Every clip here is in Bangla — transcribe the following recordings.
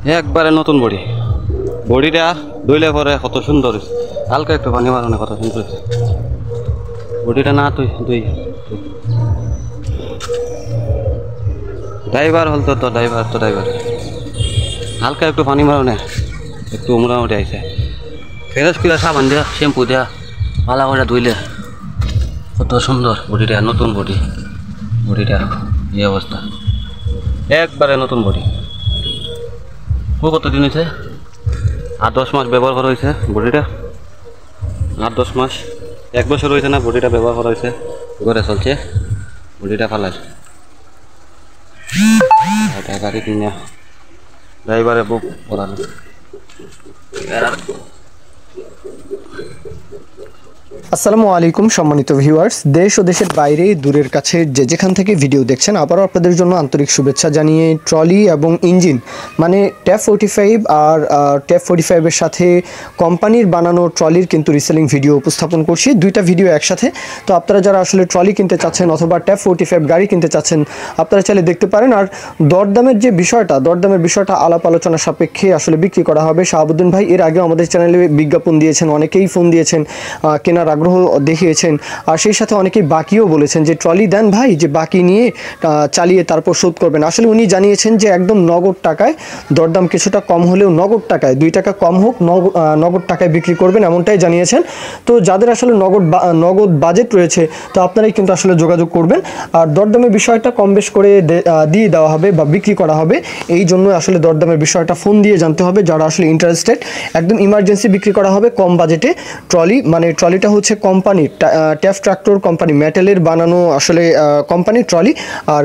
একবারে নতুন বডি, বডিটা ধুইলে পরে কত সুন্দর হয়েছে। হালকা একটু পানি মারনে কত সুন্দর হয়েছে বডিটা। না তুই তুই ড্রাইভার হল তো ড্রাইভার হালকা একটু পানি মারনে একটু মোটামুটি আইছে। ফ্রেশ করে সাবান দেওয়া শ্যাম্পু দেওয়া পালা করে ধুইলে কত সুন্দর বডিটা, নতুন বডিটা এই অবস্থা, একবারে নতুন বডি। ও কতদিন হয়েছে? 8-10 মাস ব্যবহার করা হয়েছে বডিটা। 8-10 মাস, 1 বছর হয়েছে না বডিটা ব্যবহার করা হয়েছে। ঘরে চলছে বডিটা ফালার গাড়ি কিনে ড্রাইভারে বুক করানো। আসসালামু আলাইকুম সম্মানিত ভিউয়ার্স, দেশ ও দেশের বাইরে দূরের কাছে যে যেখান থেকে ভিডিও দেখছেন, আবারও আপনাদের জন্য আন্তরিক শুভেচ্ছা জানিয়ে ট্রলি এবং ইঞ্জিন মানে ট্যাপ 45 আর ট্যাপ 45 এর সাথে কোম্পানির বানানো ট্রলির কিন্তু রিসেলিং ভিডিও উপস্থাপন করছি, দুইটা ভিডিও একসাথে। তো আপনারা যারা আসলে ট্রলি কিনতে চাচ্ছেন অথবা ট্যাপ 45 গাড়ি কিনতে চাচ্ছেন, আপনারা চাইলে দেখতে পারেন। আর দরদামের বিষয়টা আলাপ আলোচনা সাপেক্ষে আসলে বিক্রি করা হবে। শাহাবুদ্দিন ভাই এর আগেও আমাদের চ্যানেলে বিজ্ঞাপন দিয়েছেন, অনেকেই ফোন দিয়েছেন, কেনার আগ্রহ দেখিয়েছেন। আর সেই সাথে অনেকেই বাকিও বলেছেন যে ট্রলি দেন ভাই, যে বাকি নিয়ে চালিয়ে তারপর শোধ করবেন। আসলে উনি জানিয়েছেন যে একদম নগদ টাকায়, দরদাম কিছুটা কম হলেও নগদ টাকায়, 2 টাকা কম হোক নগদ টাকায় বিক্রি করবেন, এমনটাই জানিয়েছেন। তো যাদের আসলে নগদ বাজেট রয়েছে, তো আপনারাই কিন্তু আসলে যোগাযোগ করবেন। আর দরদামের বিষয়টা কম বেশ করে দিয়ে দেওয়া হবে বা বিক্রি করা হবে। এই জন্য আসলে দরদামের বিষয়টা ফোন দিয়ে জানতে হবে যারা আসলে ইন্টারেস্টেড। একদম ইমার্জেন্সি বিক্রি করা হবে কম বাজেটে ট্রলি। মানে ট্রলিটা হচ্ছে কোম্পানির ট্যাপ ট্রাক্টর কোম্পানি মেটালের বানানো আসলে কোম্পানির ট্রলি। আর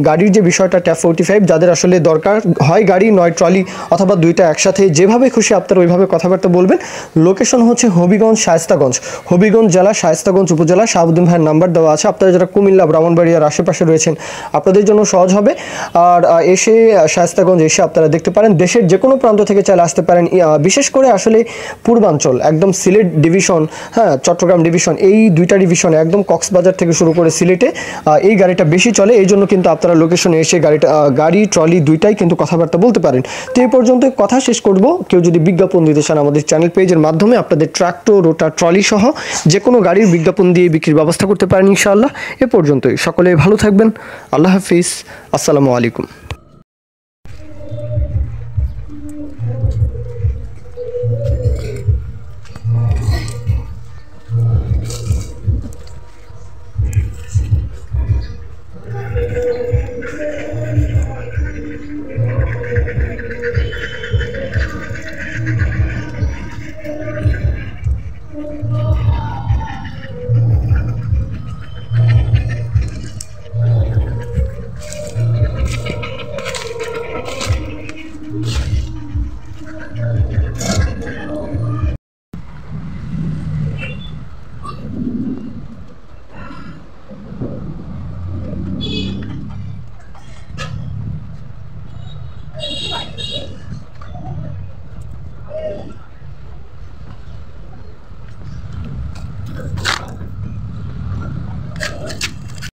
গাড়ির যে বিষয়টা ট্যাপ 45, যাদের আসলে দরকার হয় গাড়ি নয় ট্রলি অথবা দুইটা একসাথে, যেভাবে খুশি আপনারা ওইভাবে কথাবার্তা বলবেন। লোকেশন হচ্ছে হবিগঞ্জ জেলা শায়েস্তাগঞ্জ উপজেলা। শাহাবুদ্দিন ভাইয়ের নাম্বার দেওয়া আছে। আপনারা যারা কুমিল্লা ব্রাহ্মণবাড়িয়ার আশেপাশে রয়েছেন, আপনাদের জন্য সহজ হবে। আর এসে শায়েস্তাগঞ্জ এসে আপনারা দেখতে পারেন। দেশের যে কোনো প্রান্ত থেকে চাইলে আসতে পারেন। বিশেষ করে আসলে পূর্বাঞ্চল, একদম সিলেট ডিভিশন, হ্যাঁ চট্টগ্রাম ডিভিশন, এই দুইটা ডিভিশনে একদম কক্সবাজার থেকে শুরু করে সিলেটে এই গাড়িটা বেশি চলে। এই জন্য কিন্তু আপনারা লোকেশনে এসে গাড়ি ট্রলি দুইটাই কিন্তু কথাবার্তা বলতে পারেন। তো এই পর্যন্ত কথা শেষ করব। কেউ যদি বিজ্ঞাপন দিতে চান আমাদের চ্যানেল পেজের মাধ্যমে আপনাদের ট্রাক্টর, রোটার, ট্রলি সহ যে কোনো গাড়ির বিজ্ঞাপন দিয়ে বিক্রির ব্যবস্থা করতে পারেন ইনশাআল্লাহ। এ পর্যন্তই, সকলে ভালো থাকবেন। আল্লাহ হাফিজ, আসসালামু আলাইকুম।